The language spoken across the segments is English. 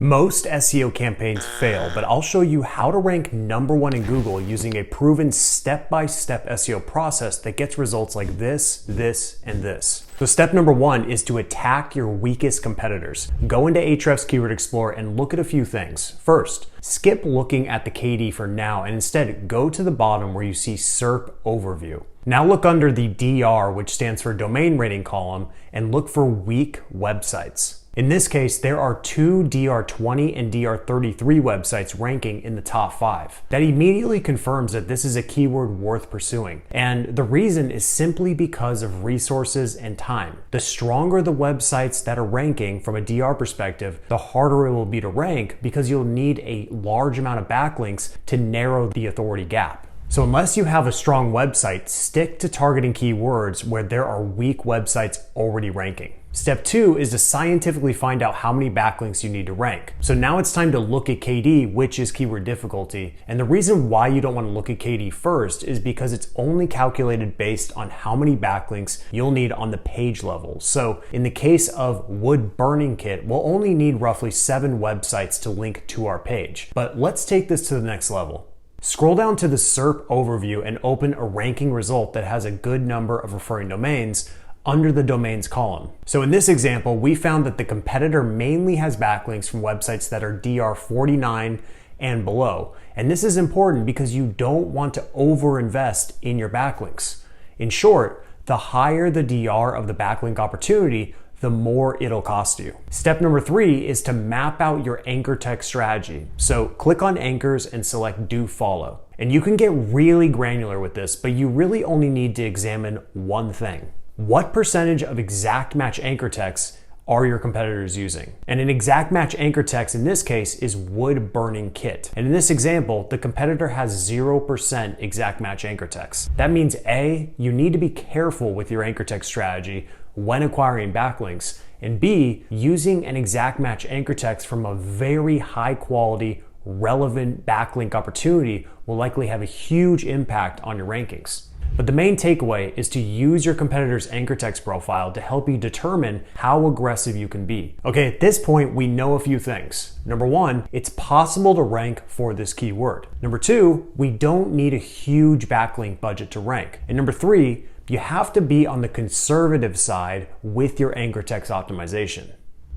Most SEO campaigns fail, but I'll show you how to rank #1 in Google using a proven step-by-step SEO process that gets results like this, and this. So step #1 is to attack your weakest competitors. Go into Ahrefs Keyword Explorer and look at a few things. First, skip looking at the KD for now and instead go to the bottom where you see SERP Overview. Now look under the DR, which stands for Domain Rating column, and look for weak websites. In this case, there are two DR20 and DR33 websites ranking in the top 5. That immediately confirms that this is a keyword worth pursuing. And the reason is simply because of resources and time. The stronger the websites that are ranking from a DR perspective, the harder it will be to rank because you'll need a large amount of backlinks to narrow the authority gap. So unless you have a strong website, stick to targeting keywords where there are weak websites already ranking. Step 2 is to scientifically find out how many backlinks you need to rank. So now it's time to look at KD, which is keyword difficulty. And the reason why you don't want to look at KD first is because it's only calculated based on how many backlinks you'll need on the page level. So in the case of wood burning kit, we'll only need roughly 7 websites to link to our page. But let's take this to the next level. Scroll down to the SERP overview and open a ranking result that has a good number of referring domains under the domains column. So in this example, we found that the competitor mainly has backlinks from websites that are DR49 and below. And this is important because you don't want to overinvest in your backlinks. In short, the higher the DR of the backlink opportunity, the more it'll cost you. Step #3 is to map out your anchor text strategy. So click on anchors and select do follow. And you can get really granular with this, but you really only need to examine one thing. What percentage of exact match anchor text are your competitors using? And an exact match anchor text in this case is wood burning kit. And in this example, the competitor has 0% exact match anchor text. That means A, you need to be careful with your anchor text strategy when acquiring backlinks, and B, using an exact match anchor text from a very high quality, relevant backlink opportunity will likely have a huge impact on your rankings. But the main takeaway is to use your competitor's anchor text profile to help you determine how aggressive you can be. Okay, at this point, we know a few things. #1, it's possible to rank for this keyword. #2, we don't need a huge backlink budget to rank. And #3, you have to be on the conservative side with your anchor text optimization.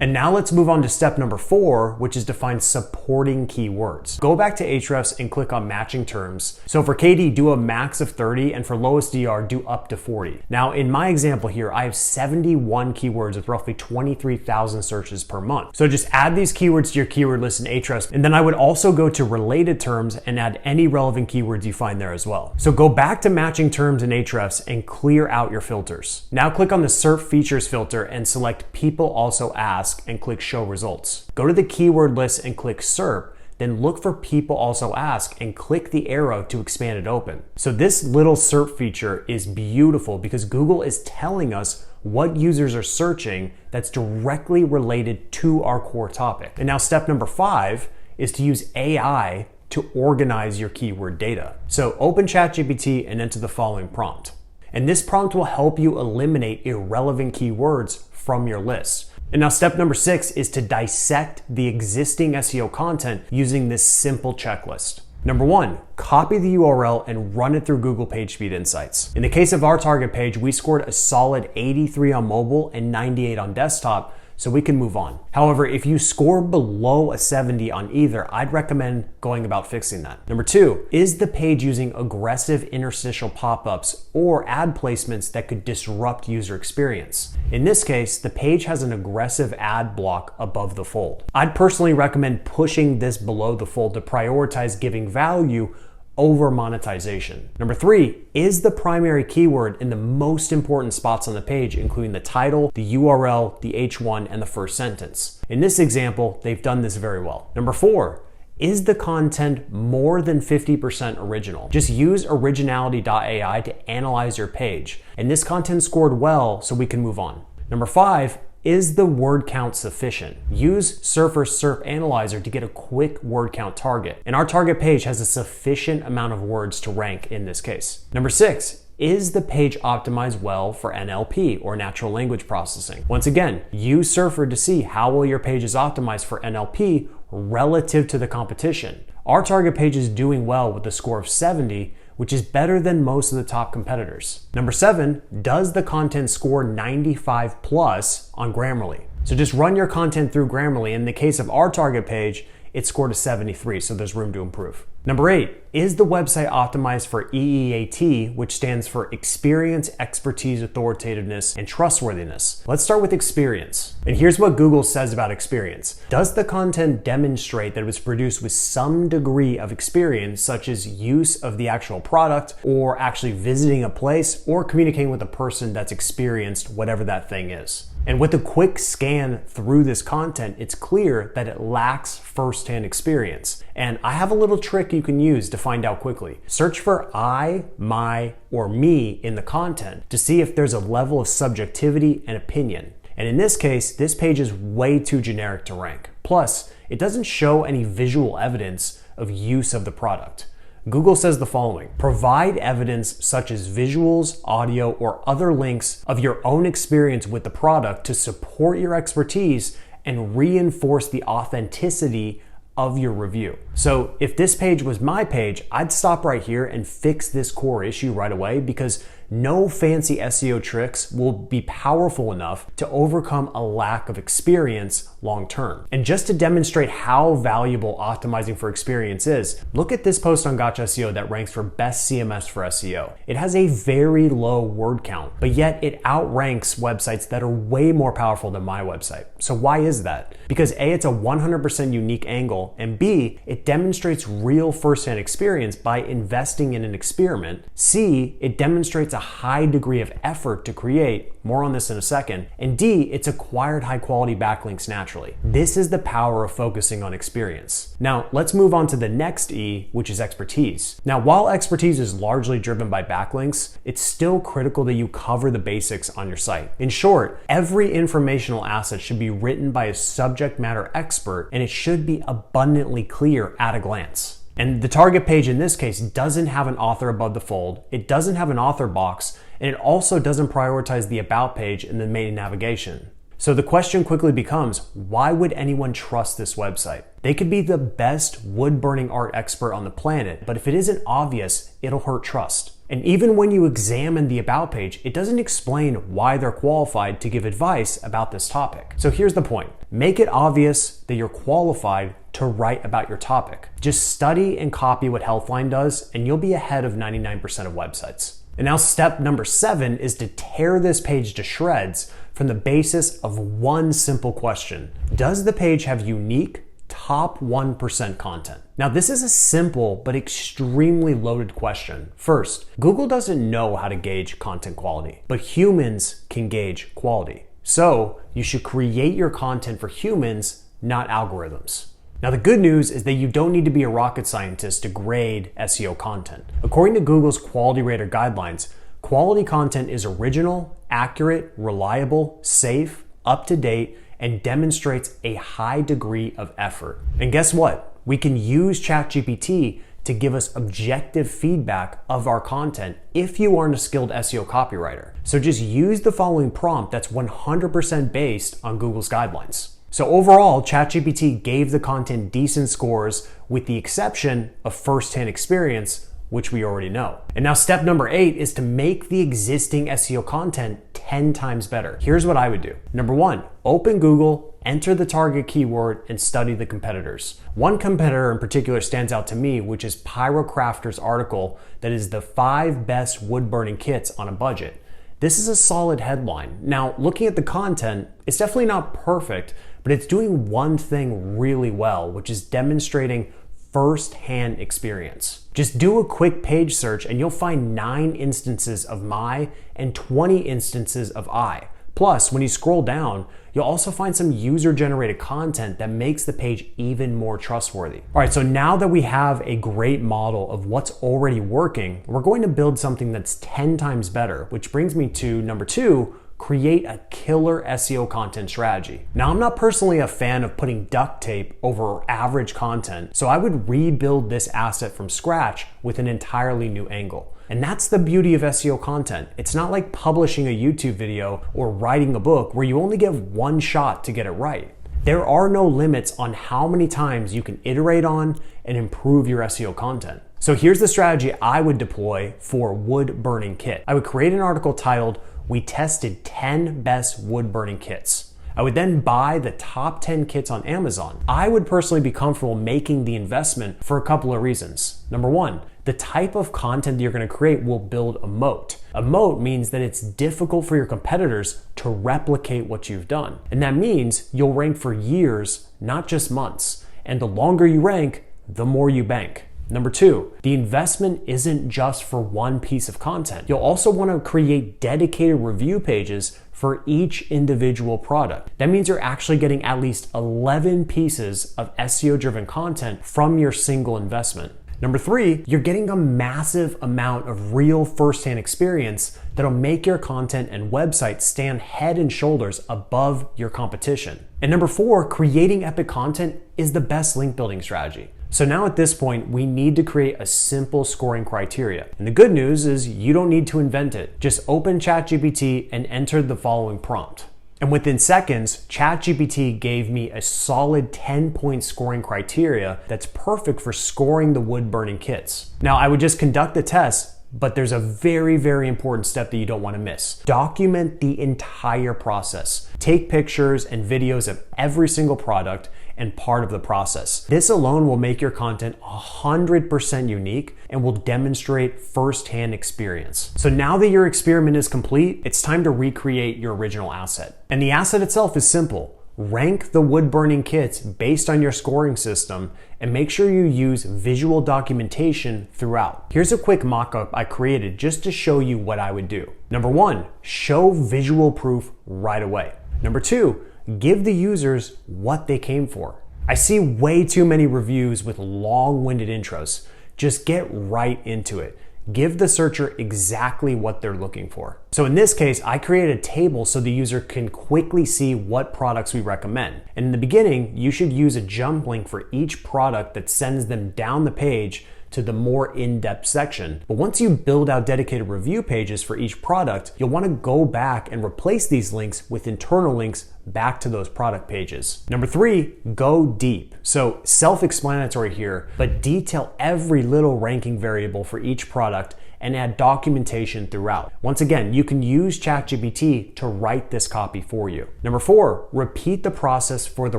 And now let's move on to step #4, which is to find supporting keywords. Go back to Ahrefs and click on matching terms. So for KD, do a max of 30, and for lowest DR, do up to 40. Now in my example here, I have 71 keywords with roughly 23,000 searches per month. So just add these keywords to your keyword list in Ahrefs, and then I would also go to related terms and add any relevant keywords you find there as well. So go back to matching terms in Ahrefs and clear out your filters. Now click on the SERP features filter and select people also ask and click show results. Go to the keyword list and click SERP, then look for people also ask and click the arrow to expand it open. So this little SERP feature is beautiful because Google is telling us what users are searching that's directly related to our core topic. And now step #5 is to use AI to organize your keyword data. So open ChatGPT and enter the following prompt. And this prompt will help you eliminate irrelevant keywords from your list. And now step #6 is to dissect the existing SEO content using this simple checklist. #1, copy the URL and run it through Google PageSpeed Insights. In the case of our target page, we scored a solid 83 on mobile and 98 on desktop, so we can move on. However, if you score below a 70 on either, I'd recommend going about fixing that. #2, is the page using aggressive interstitial pop-ups or ad placements that could disrupt user experience? In this case, the page has an aggressive ad block above the fold. I'd personally recommend pushing this below the fold to prioritize giving value over monetization. #3, is the primary keyword in the most important spots on the page, including the title, the URL, the H1, and the first sentence. In this example, they've done this very well. #4, is the content more than 50% original? Just use originality.ai to analyze your page. And this content scored well, so we can move on. #5, is the word count sufficient? Use Surfer's SERP Analyzer to get a quick word count target. And our target page has a sufficient amount of words to rank in this case. #6, is the page optimized well for NLP or natural language processing? Once again, use Surfer to see how well your page is optimized for NLP relative to the competition. Our target page is doing well with a score of 70, which is better than most of the top competitors. Number 7, does the content score 95 plus on Grammarly? So just run your content through Grammarly. In the case of our target page, it scored a 73, so there's room to improve. Number 8, is the website optimized for EEAT, which stands for Experience, Expertise, Authoritativeness, and Trustworthiness? Let's start with experience. And here's what Google says about experience. Does the content demonstrate that it was produced with some degree of experience, such as use of the actual product, or actually visiting a place, or communicating with a person that's experienced whatever that thing is? And with a quick scan through this content, it's clear that it lacks firsthand experience. And I have a little trick you can use to find out quickly. Search for I, my, or me in the content to see if there's a level of subjectivity and opinion. And in this case, this page is way too generic to rank. Plus, it doesn't show any visual evidence of use of the product. Google says the following: provide evidence such as visuals, audio, or other links of your own experience with the product to support your expertise and reinforce the authenticity of your review. So if this page was my page, I'd stop right here and fix this core issue right away, because no fancy SEO tricks will be powerful enough to overcome a lack of experience long term. And just to demonstrate how valuable optimizing for experience is, look at this post on Gotcha SEO that ranks for best CMS for SEO. It has a very low word count, but yet it outranks websites that are way more powerful than my website. So why is that? Because A, it's a 100% unique angle, and B, it demonstrates real firsthand experience by investing in an experiment. C, it demonstrates a high degree of effort to create, more on this in a second, and D, it's acquired high quality backlinks naturally. This is the power of focusing on experience. Now, let's move on to the next E, which is expertise. Now, while expertise is largely driven by backlinks, it's still critical that you cover the basics on your site. In short, every informational asset should be written by a subject matter expert, and it should be abundantly clear at a glance. And the target page in this case doesn't have an author above the fold, it doesn't have an author box, and it also doesn't prioritize the about page in the main navigation. So the question quickly becomes, why would anyone trust this website? They could be the best wood-burning art expert on the planet, but if it isn't obvious, it'll hurt trust. And even when you examine the about page, it doesn't explain why they're qualified to give advice about this topic. So here's the point. Make it obvious that you're qualified to write about your topic. Just study and copy what Healthline does, and you'll be ahead of 99% of websites. And now step number 7 is to tear this page to shreds from the basis of one simple question. Does the page have unique top 1% content? Now, this is a simple but extremely loaded question. First, Google doesn't know how to gauge content quality, but humans can gauge quality. So you should create your content for humans, not algorithms. Now, the good news is that you don't need to be a rocket scientist to grade SEO content. According to Google's Quality Rater guidelines, quality content is original, accurate, reliable, safe, up to date, and demonstrates a high degree of effort. And guess what? We can use ChatGPT to give us objective feedback of our content if you aren't a skilled SEO copywriter. So just use the following prompt that's 100% based on Google's guidelines. So overall, ChatGPT gave the content decent scores with the exception of first-hand experience, which we already know. And now step number 8 is to make the existing SEO content 10 times better. Here's what I would do. Number 1, open Google, enter the target keyword, and study the competitors. One competitor in particular stands out to me, which is Pyrocrafter's article that is the 5 best wood-burning kits on a budget. This is a solid headline. Now, looking at the content, it's definitely not perfect, but it's doing one thing really well, which is demonstrating first-hand experience. Just do a quick page search and you'll find 9 instances of my and 20 instances of I. Plus, when you scroll down, you'll also find some user-generated content that makes the page even more trustworthy. All right, so now that we have a great model of what's already working, we're going to build something that's 10 times better, which brings me to number 2, create a killer SEO content strategy. Now, I'm not personally a fan of putting duct tape over average content, so I would rebuild this asset from scratch with an entirely new angle. And that's the beauty of SEO content. It's not like publishing a YouTube video or writing a book where you only get one shot to get it right. There are no limits on how many times you can iterate on and improve your SEO content. So here's the strategy I would deploy for wood burning kit. I would create an article titled, "We tested 10 best wood burning kits." I would then buy the top 10 kits on Amazon. I would personally be comfortable making the investment for a couple of reasons. Number one, the type of content that you're going to create will build a moat. A moat means that it's difficult for your competitors to replicate what you've done. And that means you'll rank for years, not just months. And the longer you rank, the more you bank. Number two, the investment isn't just for one piece of content. You'll also want to create dedicated review pages for each individual product. That means you're actually getting at least 11 pieces of SEO-driven content from your single investment. Number three, you're getting a massive amount of real firsthand experience that'll make your content and website stand head and shoulders above your competition. And number four, creating epic content is the best link building strategy. So now at this point, we need to create a simple scoring criteria. And the good news is you don't need to invent it. Just open ChatGPT and enter the following prompt. And within seconds, ChatGPT gave me a solid 10-point scoring criteria that's perfect for scoring the wood burning kits. Now, I would just conduct the test, but there's a very, very important step that you don't want to miss. Document the entire process. Take pictures and videos of every single product and part of the process. This alone will make your content 100% unique and will demonstrate firsthand experience. So now that your experiment is complete, it's time to recreate your original asset. And the asset itself is simple. Rank the wood burning kits based on your scoring system and make sure you use visual documentation throughout. Here's a quick mock-up I created just to show you what I would do. Number one, show visual proof right away. Number two, give the users what they came for. I see way too many reviews with long-winded intros. Just get right into it. Give the searcher exactly what they're looking for. So in this case, I created a table so the user can quickly see what products we recommend. And in the beginning, you should use a jump link for each product that sends them down the page to the more in-depth section. But once you build out dedicated review pages for each product, you'll want to go back and replace these links with internal links back to those product pages. Number three, go deep. So self-explanatory here, but detail every little ranking variable for each product and add documentation throughout. Once again, you can use ChatGPT to write this copy for you. Number four, repeat the process for the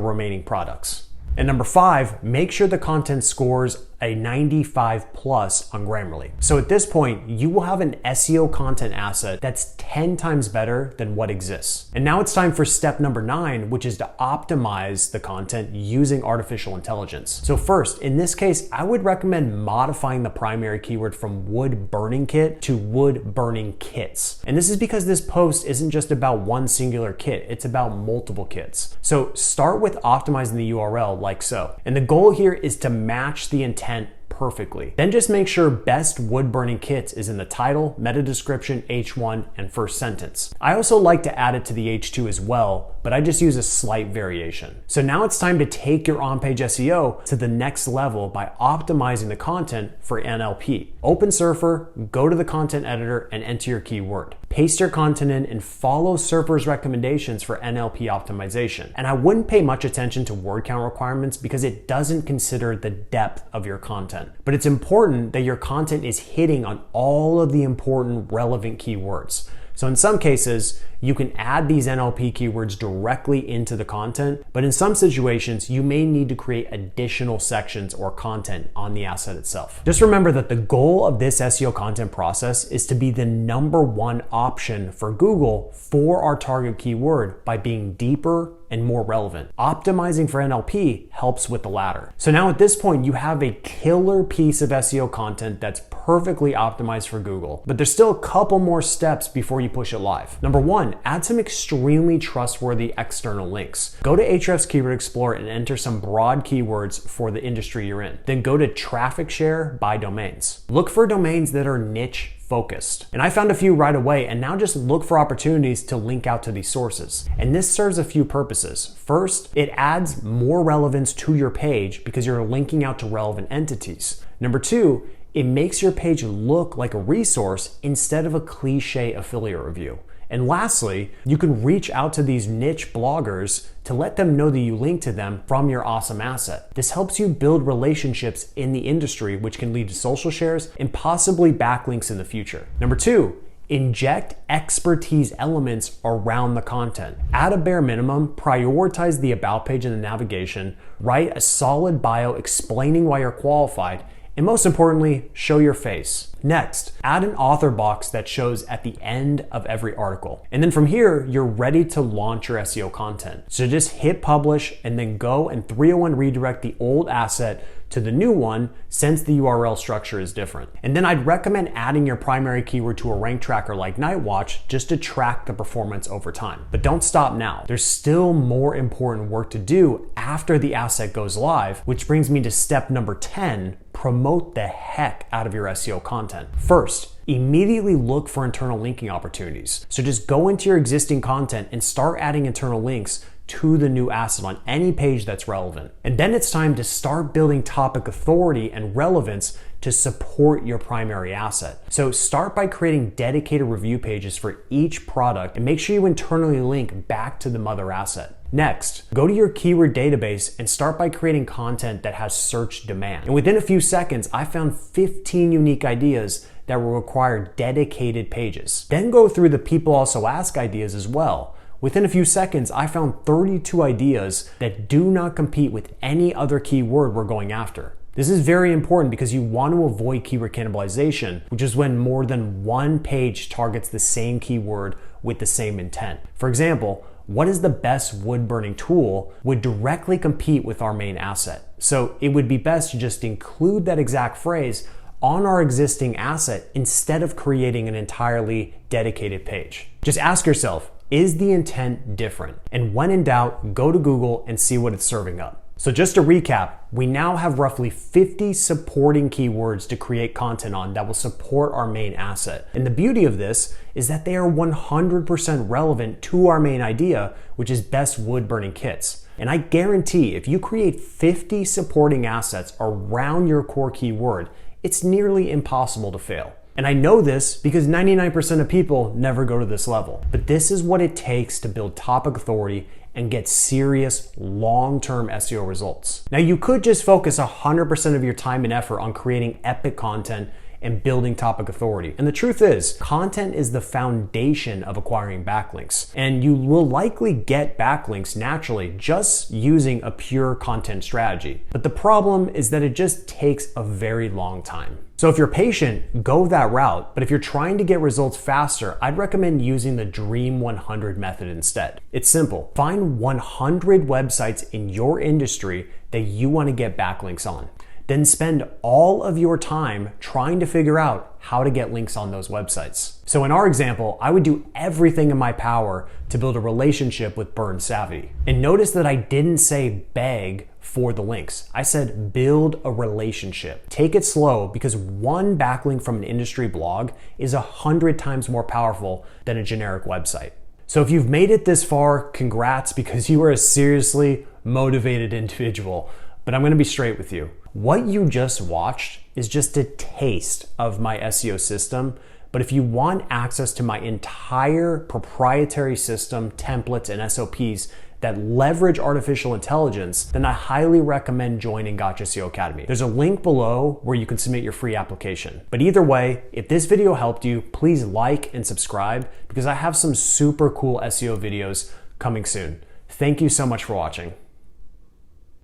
remaining products. And number five, make sure the content scores a 95 plus on Grammarly. So at this point, you will have an SEO content asset that's 10 times better than what exists. And now it's time for step number 9, which is to optimize the content using artificial intelligence. So first, in this case, I would recommend modifying the primary keyword from wood burning kit to wood burning kits. And this is because this post isn't just about one singular kit, it's about multiple kits. So start with optimizing the URL like so. And the goal here is to match the intent perfectly. Then just make sure best wood burning kits is in the title, meta description, H1, and first sentence. I also like to add it to the H2 as well, but I just use a slight variation. So now it's time to take your on-page SEO to the next level by optimizing the content for NLP. Open Surfer, go to the content editor, and enter your keyword. Paste your content in and follow Surfer's recommendations for NLP optimization. And I wouldn't pay much attention to word count requirements because it doesn't consider the depth of your content. But it's important that your content is hitting on all of the important relevant keywords. So in some cases, you can add these NLP keywords directly into the content, but in some situations, you may need to create additional sections or content on the asset itself. Just remember that the goal of this SEO content process is to be the #1 option for Google for our target keyword by being deeper and more relevant. Optimizing for NLP helps with the latter. So now at this point, you have a killer piece of SEO content that's perfectly optimized for Google, but there's still a couple more steps before you push it live. Number one, add some extremely trustworthy external links. Go to Ahrefs Keyword Explorer and enter some broad keywords for the industry you're in. Then go to traffic share by domains. Look for domains that are niche focused. And I found a few right away, and now just look for opportunities to link out to these sources. And this serves a few purposes. First, it adds more relevance to your page because you're linking out to relevant entities. Number two, it makes your page look like a resource instead of a cliche affiliate review. And lastly, you can reach out to these niche bloggers to let them know that you link to them from your awesome asset. This helps you build relationships in the industry, which can lead to social shares and possibly backlinks in the future. Number 2, inject expertise elements around the content. At a bare minimum, prioritize the about page in the navigation, write a solid bio explaining why you're qualified, and most importantly, show your face. Next, add an author box that shows at the end of every article. And then from here, you're ready to launch your SEO content. So just hit publish and then go and 301 redirect the old asset to the new one since the URL structure is different. And then I'd recommend adding your primary keyword to a rank tracker like Nightwatch just to track the performance over time. But don't stop now. There's still more important work to do after the asset goes live, which brings me to step number 10, promote the heck out of your SEO content. First, immediately look for internal linking opportunities. So just go into your existing content and start adding internal links to the new asset on any page that's relevant. And then it's time to start building topic authority and relevance to support your primary asset. So start by creating dedicated review pages for each product and make sure you internally link back to the mother asset. Next, go to your keyword database and start by creating content that has search demand. And within a few seconds, I found 15 unique ideas that will require dedicated pages. Then go through the people also ask ideas as well. Within a few seconds, I found 32 ideas that do not compete with any other keyword we're going after. This is very important because you want to avoid keyword cannibalization, which is when more than one page targets the same keyword with the same intent. For example, what is the best wood burning tool would directly compete with our main asset. So it would be best to just include that exact phrase on our existing asset instead of creating an entirely dedicated page. Just ask yourself, is the intent different? And when in doubt, go to Google and see what it's serving up. So just to recap, we now have roughly 50 supporting keywords to create content on that will support our main asset. And the beauty of this is that they are 100% relevant to our main idea, which is best wood burning kits. And I guarantee if you create 50 supporting assets around your core keyword, it's nearly impossible to fail. And I know this because 99% of people never go to this level. But this is what it takes to build topic authority and get serious long-term SEO results. Now you could just focus 100% of your time and effort on creating epic content and building topic authority. And the truth is, content is the foundation of acquiring backlinks. And you will likely get backlinks naturally just using a pure content strategy. But the problem is that it just takes a very long time. So if you're patient, go that route. But if you're trying to get results faster, I'd recommend using the Dream 100 method instead. It's simple. Find 100 websites in your industry that you want to get backlinks on. Then spend all of your time trying to figure out how to get links on those websites. So in our example, I would do everything in my power to build a relationship with Burn Savvy. And notice that I didn't say beg for the links. I said build a relationship. Take it slow because one backlink from an industry blog is 100 times more powerful than a generic website. So if you've made it this far, congrats because you are a seriously motivated individual. But I'm gonna be straight with you. What you just watched is just a taste of my SEO system, but if you want access to my entire proprietary system, templates, and SOPs that leverage artificial intelligence, then I highly recommend joining Gotcha SEO Academy. There's a link below where you can submit your free application. But either way, if this video helped you, please like and subscribe because I have some super cool SEO videos coming soon. Thank you so much for watching.